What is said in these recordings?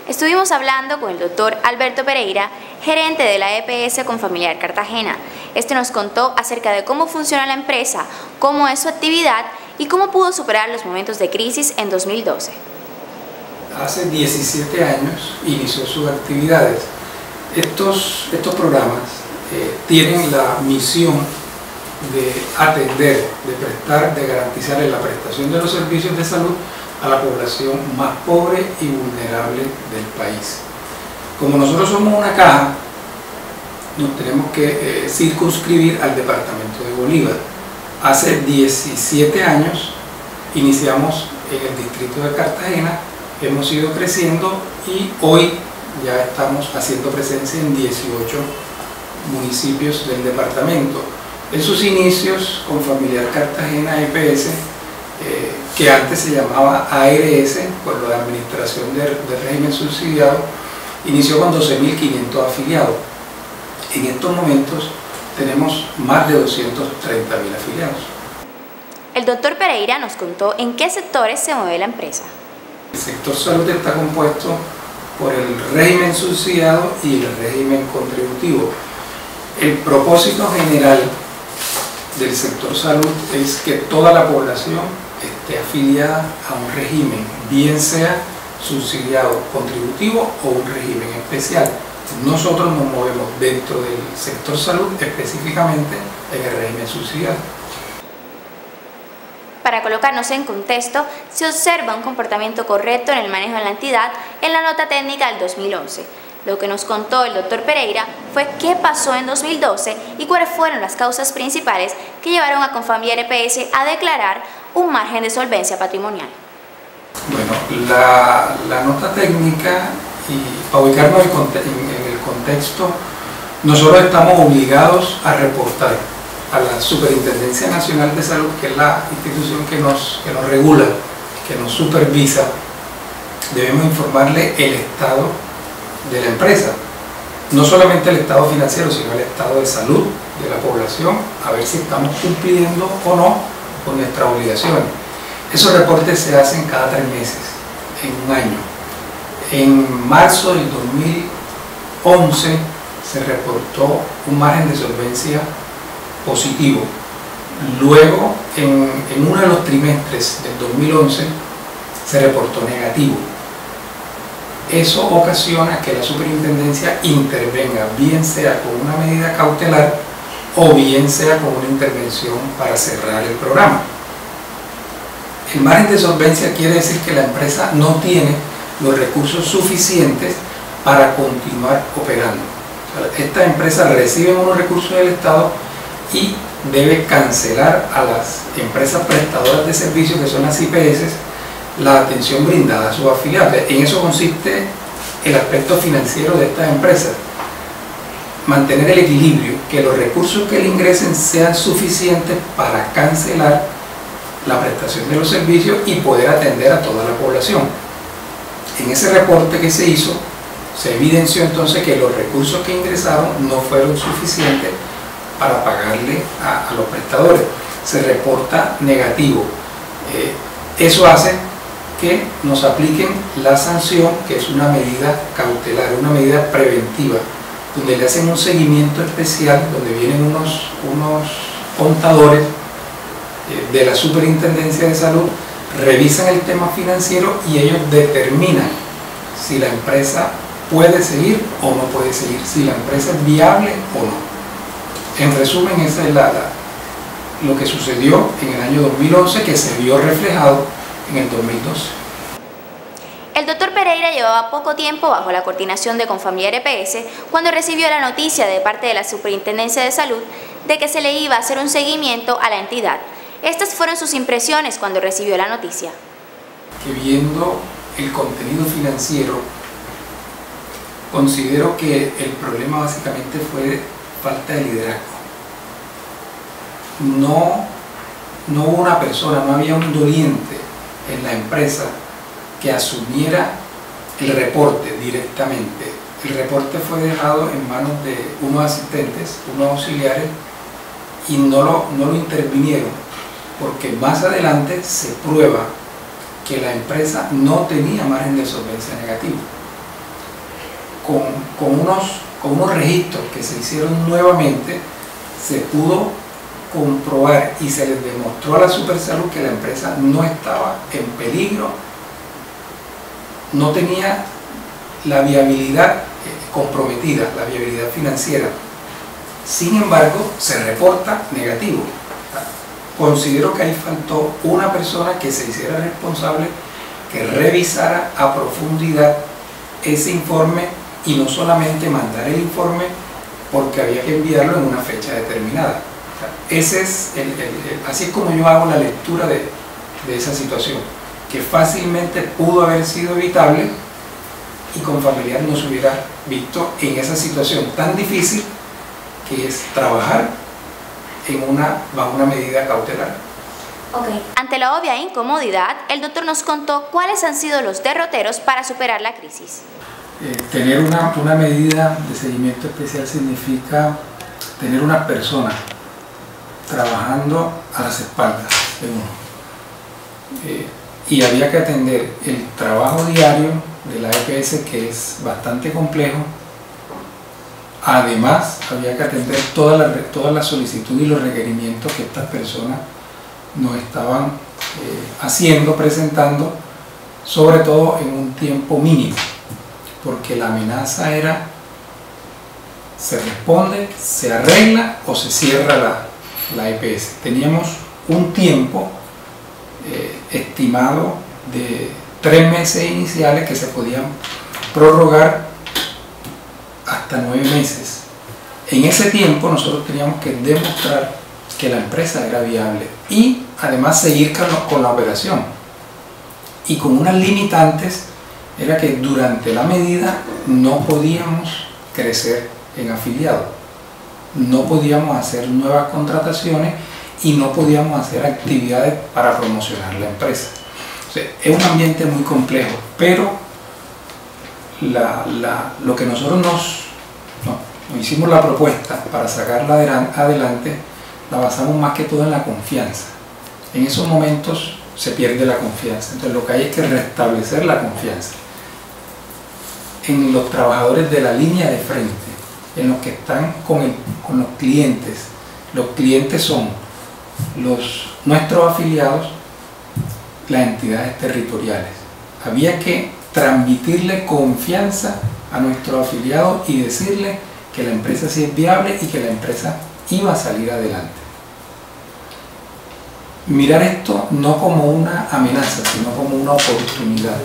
Estuvimos hablando con el doctor Alberto Pereira, gerente de la EPS Confamiliar Cartagena. Este nos contó acerca de cómo funciona la empresa, cómo es su actividad y cómo pudo superar los momentos de crisis en 2012. Hace 17 años inició sus actividades. Estos programas tienen la misión de atender, de garantizar la prestación de los servicios de salud a la población más pobre y vulnerable del país. Como nosotros somos una caja, nos tenemos que circunscribir al departamento de Bolívar. Hace 17 años iniciamos en el distrito de Cartagena, hemos ido creciendo y hoy ya estamos haciendo presencia en 18 municipios del departamento. En sus inicios, Confamiliar Cartagena EPS, que antes se llamaba ARS, por la Administración del Régimen Subsidiado, inició con 12.500 afiliados. En estos momentos tenemos más de 230.000 afiliados. El doctor Pereira nos contó en qué sectores se mueve la empresa. El sector salud está compuesto por el régimen subsidiado y el régimen contributivo. El propósito general del sector salud es que toda la población esté afiliada a un régimen, bien sea subsidiado contributivo o un régimen especial. Nosotros nos movemos dentro del sector salud, específicamente en el régimen subsidiado. Para colocarnos en contexto, se observa un comportamiento correcto en el manejo de la entidad en la nota técnica del 2011. Lo que nos contó el doctor Pereira fue qué pasó en 2012 y cuáles fueron las causas principales que llevaron a Confamiliar EPS a declarar un margen de solvencia patrimonial. Bueno, la nota técnica, y para ubicarnos en el contexto, nosotros estamos obligados a reportar a la Superintendencia Nacional de Salud, que es la institución que nos regula, que nos supervisa. Debemos informarle el estado de la empresa, no solamente el estado financiero, sino el estado de salud de la población, a ver si estamos cumpliendo o no con nuestras obligaciones. Esos reportes se hacen cada 3 meses, en un año. En marzo del 2011 se reportó un margen de solvencia positivo. Luego, en uno de los trimestres del 2011, se reportó negativo. Eso ocasiona que la superintendencia intervenga, bien sea con una medida cautelar o bien sea con una intervención para cerrar el programa. El margen de solvencia quiere decir que la empresa no tiene los recursos suficientes para continuar operando. Esta empresa recibe unos recursos del Estado y debe cancelar a las empresas prestadoras de servicios, que son las IPS, la atención brindada a sus afiliados. En eso consiste el aspecto financiero de estas empresas: mantener el equilibrio, que los recursos que le ingresen sean suficientes para cancelar la prestación de los servicios y poder atender a toda la población. En ese reporte que se hizo, se evidenció entonces que los recursos que ingresaron no fueron suficientes para pagarle a los prestadores. Se reporta negativo. Eso hace que nos apliquen la sanción, que es una medida cautelar, una medida preventiva, donde le hacen un seguimiento especial, donde vienen unos contadores de la Superintendencia de Salud, revisan el tema financiero y ellos determinan si la empresa puede seguir o no puede seguir, si la empresa es viable o no. En resumen, esa es lo que sucedió en el año 2011, que se vio reflejado en el 2012. El doctor Pereira llevaba poco tiempo bajo la coordinación de Confamiliar EPS cuando recibió la noticia de parte de la Superintendencia de Salud de que se le iba a hacer un seguimiento a la entidad. Estas fueron sus impresiones cuando recibió la noticia. Que viendo el contenido financiero, considero que el problema básicamente fue falta de liderazgo. No hubo una persona, no había un doliente en la empresa que asumiera el reporte directamente. El reporte fue dejado en manos de unos asistentes, unos auxiliares, y no lo intervinieron, porque más adelante se prueba que la empresa no tenía margen de solvencia negativo. Con unos registros que se hicieron nuevamente, se pudo comprobar y se les demostró a la Supersalud que la empresa no estaba en peligro, no tenía la viabilidad comprometida, la viabilidad financiera. Sin embargo, se reporta negativo. Considero que ahí faltó una persona que se hiciera responsable, que revisara a profundidad ese informe y no solamente mandar el informe porque había que enviarlo en una fecha determinada. Ese es así es como yo hago la lectura de esa situación, que fácilmente pudo haber sido evitable y con familiar no se hubiera visto en esa situación tan difícil que es trabajar bajo una medida cautelar. Okay. Ante la obvia incomodidad, el doctor nos contó cuáles han sido los derroteros para superar la crisis. Tener una medida de seguimiento especial significa tener una persona trabajando a las espaldas de uno. Y había que atender el trabajo diario de la EPS, que es bastante complejo. Además, había que atender todas las solicitudes y los requerimientos que estas personas nos estaban haciendo, presentando, sobre todo en un tiempo mínimo, porque la amenaza era: se responde, se arregla o se cierra la EPS. Teníamos un tiempo estimado de 3 meses iniciales que se podían prorrogar hasta 9 meses. En ese tiempo nosotros teníamos que demostrar que la empresa era viable y además seguir con la operación. Y con unas limitantes era que durante la medida no podíamos crecer en afiliados, no podíamos hacer nuevas contrataciones y no podíamos hacer actividades para promocionar la empresa. O sea, es un ambiente muy complejo, pero lo que nosotros nos hicimos la propuesta para sacarla adelante, la basamos más que todo en la confianza. En esos momentos se pierde la confianza, entonces lo que hay es que restablecer la confianza en los trabajadores de la línea de frente, en los que están con los clientes. Los clientes son nuestros afiliados, las entidades territoriales. Había que transmitirle confianza a nuestros afiliados y decirle que la empresa sí es viable y que la empresa iba a salir adelante. Mirar esto no como una amenaza, sino como una oportunidad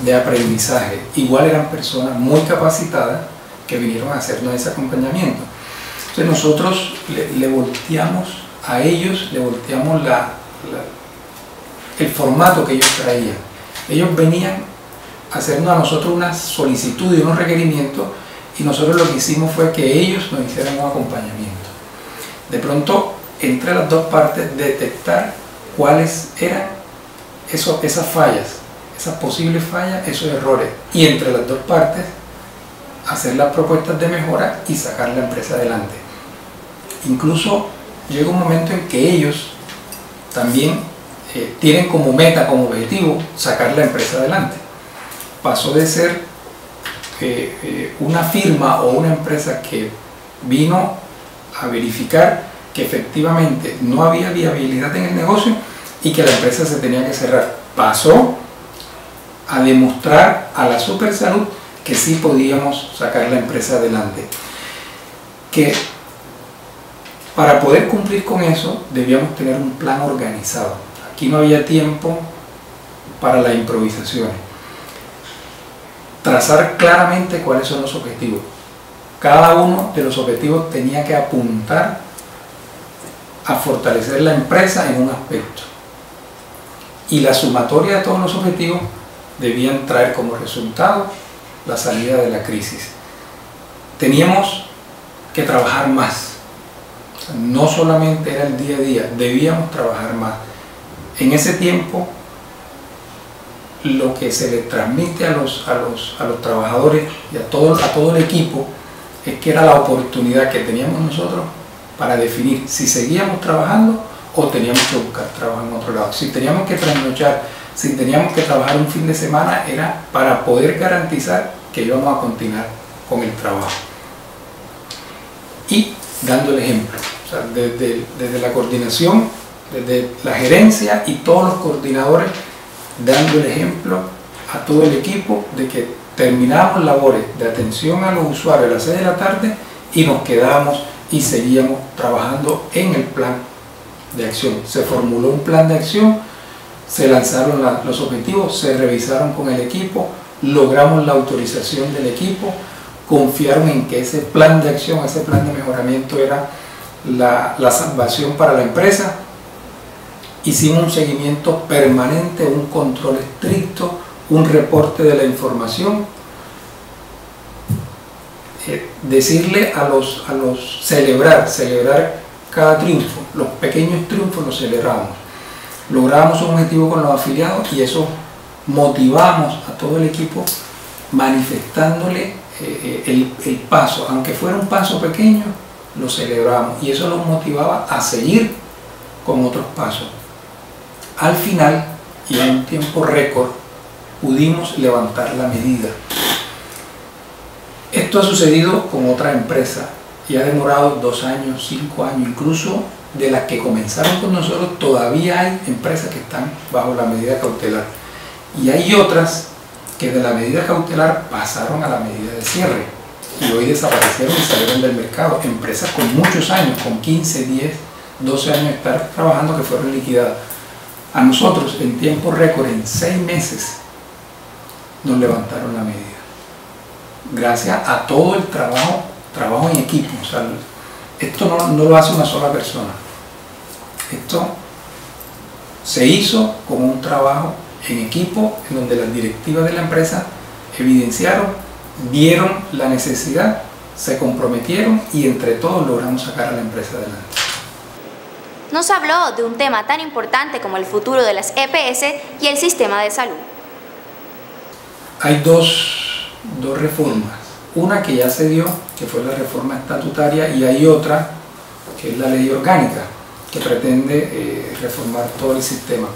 de aprendizaje. Igual eran personas muy capacitadas que vinieron a hacernos ese acompañamiento. Entonces nosotros le volteamos a ellos, le volteamos el formato que ellos traían. Ellos venían a hacernos a nosotros una solicitud y unos requerimientos, y nosotros lo que hicimos fue que ellos nos hicieran un acompañamiento. De pronto, entre las dos partes, detectar cuáles eran esas fallas, esas posibles fallas, esos errores, y entre las dos partes hacer las propuestas de mejora y sacar la empresa adelante. Incluso llega un momento en que ellos también tienen como meta, como objetivo, sacar la empresa adelante. Pasó de ser una firma o una empresa que vino a verificar que efectivamente no había viabilidad en el negocio y que la empresa se tenía que cerrar. Pasó a demostrar a la Supersalud que sí podíamos sacar la empresa adelante. Que para poder cumplir con eso debíamos tener un plan organizado. Aquí no había tiempo para las improvisaciones. Trazar claramente cuáles son los objetivos. Cada uno de los objetivos tenía que apuntar a fortalecer la empresa en un aspecto. Y la sumatoria de todos los objetivos debían traer como resultado la salida de la crisis. Teníamos que trabajar más. O sea, no solamente era el día a día, debíamos trabajar más. En ese tiempo, lo que se le transmite a los trabajadores y a todo el equipo es que era la oportunidad que teníamos nosotros para definir si seguíamos trabajando o teníamos que buscar trabajo en otro lado. Si teníamos que trasnochar, si teníamos que trabajar un fin de semana, era para poder garantizar que íbamos a continuar con el trabajo. Y dando el ejemplo, o sea, desde la coordinación, desde la gerencia y todos los coordinadores, dando el ejemplo a todo el equipo de que terminábamos labores de atención a los usuarios a las 6 de la tarde y nos quedábamos y seguíamos trabajando en el plan de acción. Se formuló un plan de acción, se lanzaron los objetivos, se revisaron con el equipo, logramos la autorización del equipo, confiaron en que ese plan de acción, ese plan de mejoramiento era la salvación para la empresa. Hicimos un seguimiento permanente, un control estricto, un reporte de la información. Decirle a los celebrar cada triunfo, los pequeños triunfos los celebramos. Logramos un objetivo con los afiliados y eso motivamos a todo el equipo manifestándole el paso, aunque fuera un paso pequeño, lo celebramos y eso los motivaba a seguir con otros pasos. Al final, y en un tiempo récord, pudimos levantar la medida. Esto ha sucedido con otra empresa y ha demorado 2 años, 5 años, incluso de las que comenzaron con nosotros todavía hay empresas que están bajo la medida cautelar y hay otras que de la medida cautelar pasaron a la medida de cierre y hoy desaparecieron y salieron del mercado. Empresas con muchos años, con 15, 10, 12 años de estar trabajando que fueron liquidadas. A nosotros en tiempo récord, en 6 meses, nos levantaron la medida. Gracias a todo el trabajo en equipo. O sea, esto no lo hace una sola persona. Esto se hizo como un trabajo en equipo en donde las directivas de la empresa evidenciaron, vieron la necesidad, se comprometieron y entre todos logramos sacar a la empresa adelante. Nos habló de un tema tan importante como el futuro de las EPS y el sistema de salud. Hay dos reformas. Una que ya se dio, que fue la reforma estatutaria, y hay otra, que es la ley orgánica, que pretende reformar todo el sistema.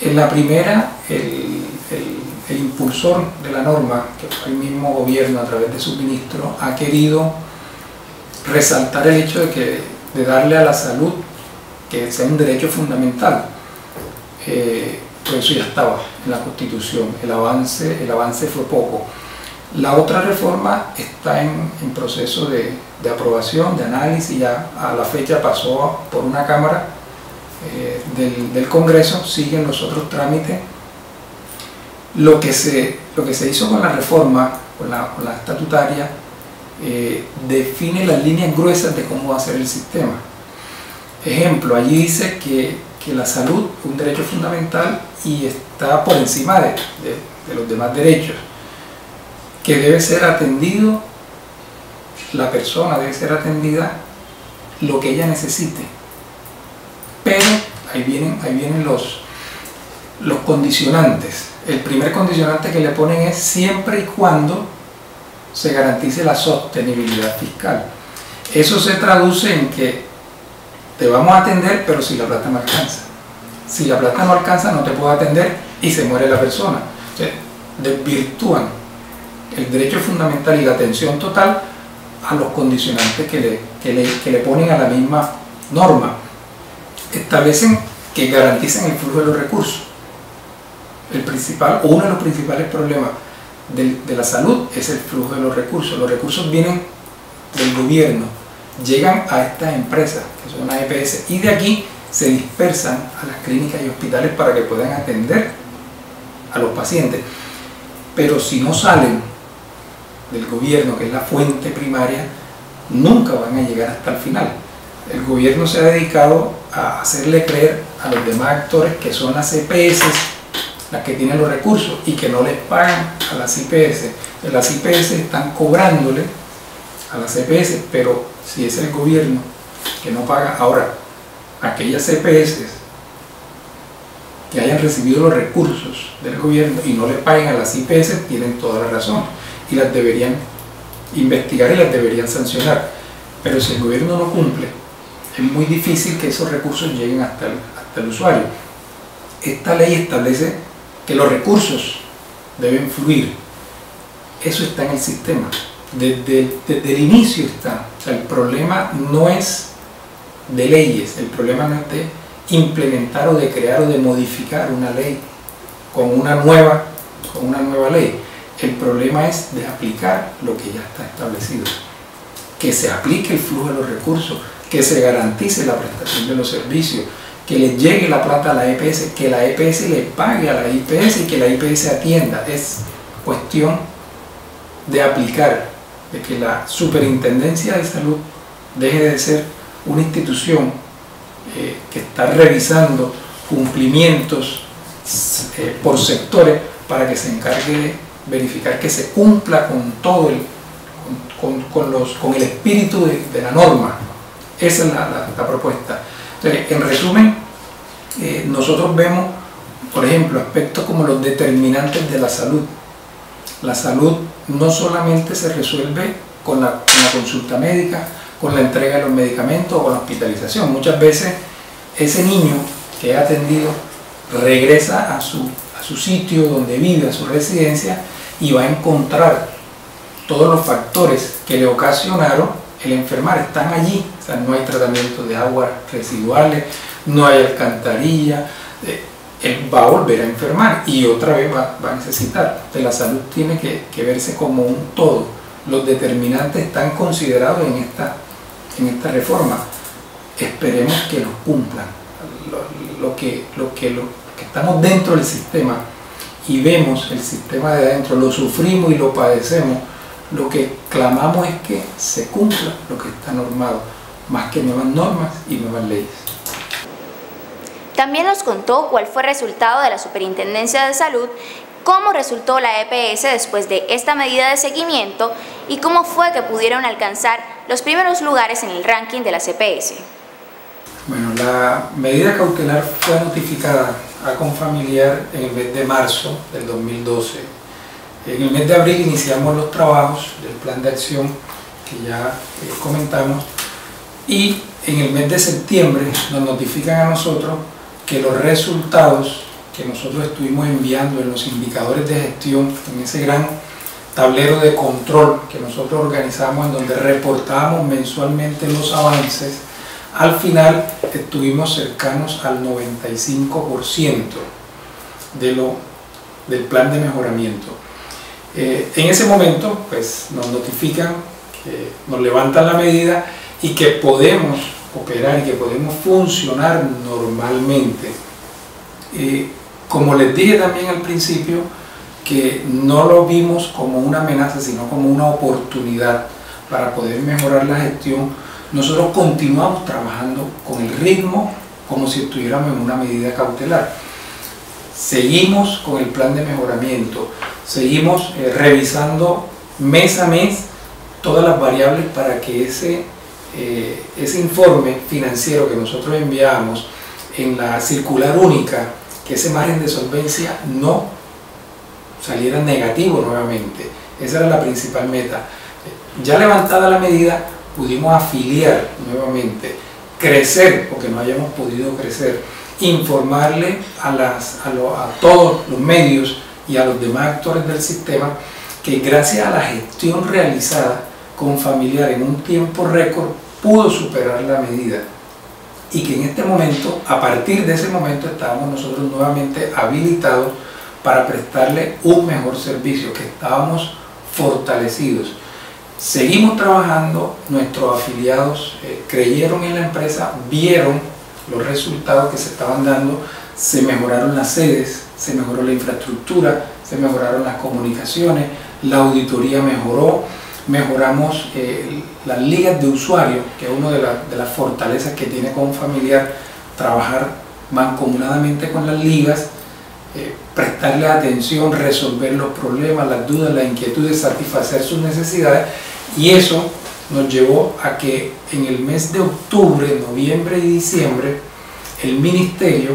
En la primera, el impulsor de la norma, que fue el mismo gobierno a través de su ministro, ha querido resaltar el hecho de darle a la salud que sea un derecho fundamental. Por eso ya estaba en la Constitución, el avance fue poco. La otra reforma está en proceso de aprobación, de análisis, ya a la fecha pasó por una Cámara del Congreso, siguen los otros trámites. Lo que se hizo con la reforma, con la estatutaria, define las líneas gruesas de cómo va a ser el sistema. Ejemplo, allí dice que la salud es un derecho fundamental y está por encima de los demás derechos, que debe ser atendido, la persona debe ser atendida lo que ella necesite. Pero ahí vienen los condicionantes. El primer condicionante que le ponen es siempre y cuando se garantice la sostenibilidad fiscal. Eso se traduce en que te vamos a atender, pero si la plata no alcanza. Si la plata no alcanza, no te puedo atender y se muere la persona. O sea, desvirtúan el derecho fundamental y la atención total a los condicionantes que le ponen a la misma norma. Establecen que garanticen el flujo de los recursos. El principal, o uno de los principales problemas de la salud es el flujo de los recursos. Los recursos vienen del gobierno, llegan a estas empresas, que son las EPS, y de aquí se dispersan a las clínicas y hospitales para que puedan atender a los pacientes. Pero si no salen del gobierno, que es la fuente primaria, nunca van a llegar hasta el final. El gobierno se ha dedicado a hacerle creer a los demás actores que son las EPS las que tienen los recursos y que no les pagan a las IPS. Las IPS están cobrándole a las EPS, pero si es el gobierno que no paga, ahora aquellas EPS que hayan recibido los recursos del gobierno y no le paguen a las IPS tienen toda la razón y las deberían investigar y las deberían sancionar. pero si el gobierno no cumple, es muy difícil que esos recursos lleguen hasta el usuario. Esta ley establece que los recursos deben fluir. Eso está en el sistema. Desde el inicio está. O sea, el problema no es de leyes, el problema no es de implementar o de crear o de modificar una ley con una nueva ley. El problema es de aplicar lo que ya está establecido. Que se aplique el flujo de los recursos, que se garantice la prestación de los servicios, que le llegue la plata a la EPS, que la EPS le pague a la IPS y que la IPS atienda. Es cuestión de aplicar, de que la Superintendencia de Salud deje de ser una institución que está revisando cumplimientos por sectores para que se encargue de verificar que se cumpla con todo con el espíritu de la norma. Esa es la propuesta. Entonces, en resumen, nosotros vemos, por ejemplo, aspectos como los determinantes de la salud. La salud no solamente se resuelve con la consulta médica, con la entrega de los medicamentos o con la hospitalización. Muchas veces ese niño que es atendido regresa a su sitio donde vive, a su residencia, y va a encontrar todos los factores que le ocasionaron el enfermar. Están allí. O sea, no hay tratamiento de aguas residuales, no hay alcantarilla. Él va a volver a enfermar y otra vez va a necesitar. Entonces, la salud tiene que verse como un todo. Los determinantes están considerados en esta reforma. Esperemos que los cumplan. Lo que estamos dentro del sistema y vemos el sistema de adentro, lo sufrimos y lo padecemos, lo que clamamos es que se cumpla lo que está normado, más que nuevas normas y nuevas leyes. También nos contó cuál fue el resultado de la Superintendencia de Salud, cómo resultó la EPS después de esta medida de seguimiento y cómo fue que pudieron alcanzar los primeros lugares en el ranking de las EPS. Bueno, la medida cautelar fue notificada a Confamiliar en el mes de marzo del 2012. En el mes de abril iniciamos los trabajos del plan de acción que ya comentamos, y en el mes de septiembre nos notifican a nosotros que los resultados que nosotros estuvimos enviando en los indicadores de gestión, en ese gran tablero de control que nosotros organizamos, en donde reportábamos mensualmente los avances, al final estuvimos cercanos al 95% del plan de mejoramiento. En ese momento pues nos notifican que nos levantan la medida y que podemos operar y que podemos funcionar normalmente. Como les dije también al principio, que no lo vimos como una amenaza, sino como una oportunidad para poder mejorar la gestión. Nosotros continuamos trabajando con el ritmo como si estuviéramos en una medida cautelar. Seguimos con el plan de mejoramiento, seguimos revisando mes a mes todas las variables para que ese informe financiero que nosotros enviamos en la circular única, que ese margen de solvencia no saliera negativo nuevamente. Esa era la principal meta. Ya levantada la medida, pudimos afiliar nuevamente, crecer, porque no hayamos podido crecer, informarle a todos los medios y a los demás actores del sistema que gracias a la gestión realizada con Confamiliar en un tiempo récord pudo superar la medida, y que en este momento, a partir de ese momento, estábamos nosotros nuevamente habilitados para prestarle un mejor servicio, que estábamos fortalecidos. Seguimos trabajando, nuestros afiliados creyeron en la empresa, vieron los resultados que se estaban dando, se mejoraron las sedes, se mejoró la infraestructura, se mejoraron las comunicaciones, la auditoría mejoró, mejoramos las ligas de usuarios, que es una de las fortalezas que tiene Confamiliar, trabajar mancomunadamente con las ligas, prestarle atención, resolver los problemas, las dudas, las inquietudes, satisfacer sus necesidades, y eso nos llevó a que en el mes de octubre, noviembre y diciembre el Ministerio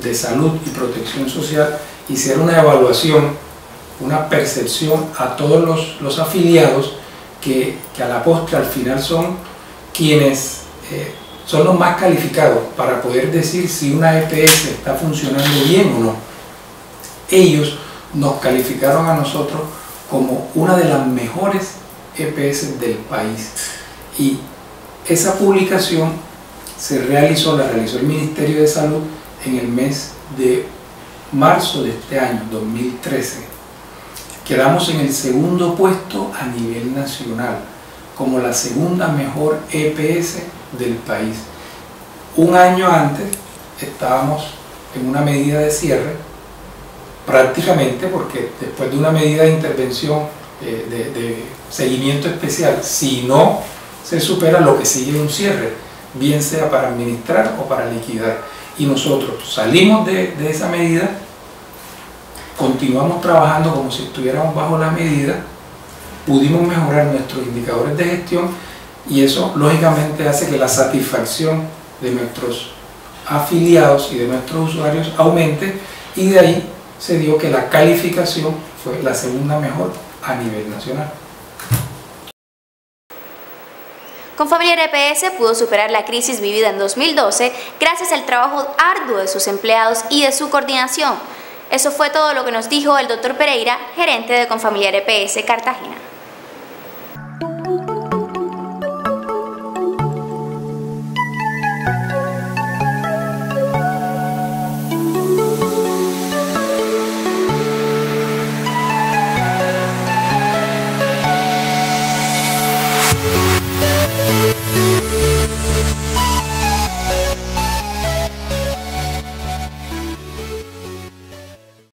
de Salud y Protección Social hiciera una evaluación, una percepción a todos los afiliados que a la postre al final son quienes son los más calificados para poder decir si una EPS está funcionando bien o no. Ellos nos calificaron a nosotros como una de las mejores EPS del país, y esa publicación la realizó el Ministerio de Salud en el mes de marzo de este año, 2013. Quedamos en el segundo puesto a nivel nacional, como la segunda mejor EPS del país. Un año antes estábamos en una medida de cierre, prácticamente, porque después de una medida de intervención de seguimiento especial, si no se supera, lo que sigue un cierre, bien sea para administrar o para liquidar. Y nosotros salimos de esa medida, continuamos trabajando como si estuviéramos bajo la medida, pudimos mejorar nuestros indicadores de gestión, y eso lógicamente hace que la satisfacción de nuestros afiliados y de nuestros usuarios aumente, y de ahí se dio que la calificación fue la segunda mejor a nivel nacional. Confamiliar EPS pudo superar la crisis vivida en 2012 gracias al trabajo arduo de sus empleados y de su coordinación. Eso fue todo lo que nos dijo el Dr. Pereira, gerente de Confamiliar EPS Cartagena.